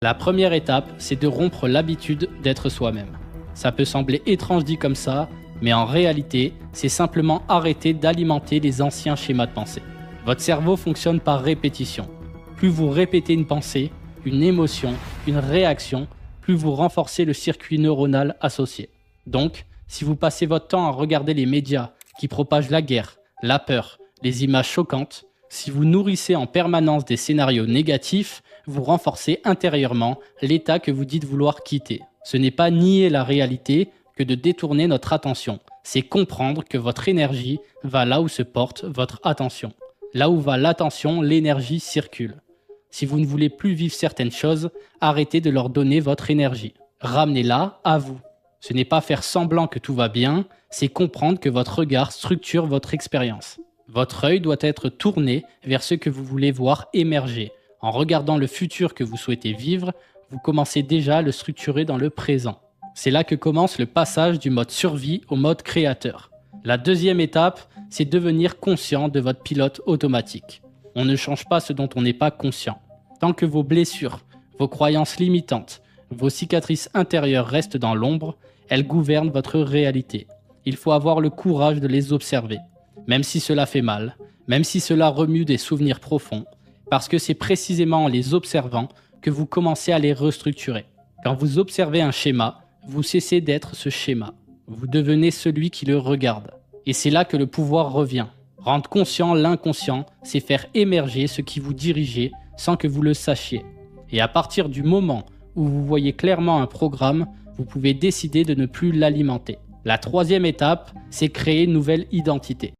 La première étape, c'est de rompre l'habitude d'être soi-même. Ça peut sembler étrange dit comme ça, mais en réalité, c'est simplement arrêter d'alimenter les anciens schémas de pensée. Votre cerveau fonctionne par répétition. Plus vous répétez une pensée, une émotion, une réaction, plus vous renforcez le circuit neuronal associé. Donc, si vous passez votre temps à regarder les médias qui propagent la guerre, la peur, les images choquantes, si vous nourrissez en permanence des scénarios négatifs, vous renforcez intérieurement l'état que vous dites vouloir quitter. Ce n'est pas nier la réalité que de détourner notre attention, c'est comprendre que votre énergie va là où se porte votre attention. Là où va l'attention, l'énergie circule. Si vous ne voulez plus vivre certaines choses, arrêtez de leur donner votre énergie. Ramenez-la à vous. Ce n'est pas faire semblant que tout va bien, c'est comprendre que votre regard structure votre expérience. Votre œil doit être tourné vers ce que vous voulez voir émerger. En regardant le futur que vous souhaitez vivre, vous commencez déjà à le structurer dans le présent. C'est là que commence le passage du mode survie au mode créateur. La deuxième étape, c'est devenir conscient de votre pilote automatique. On ne change pas ce dont on n'est pas conscient. Tant que vos blessures, vos croyances limitantes, vos cicatrices intérieures restent dans l'ombre, elles gouvernent votre réalité. Il faut avoir le courage de les observer, même si cela fait mal, même si cela remue des souvenirs profonds, parce que c'est précisément en les observant que vous commencez à les restructurer. Quand vous observez un schéma, vous cessez d'être ce schéma. Vous devenez celui qui le regarde. Et c'est là que le pouvoir revient. Rendre conscient l'inconscient, c'est faire émerger ce qui vous dirige sans que vous le sachiez. Et à partir du moment où vous voyez clairement un programme, vous pouvez décider de ne plus l'alimenter. La troisième étape, c'est créer une nouvelle identité.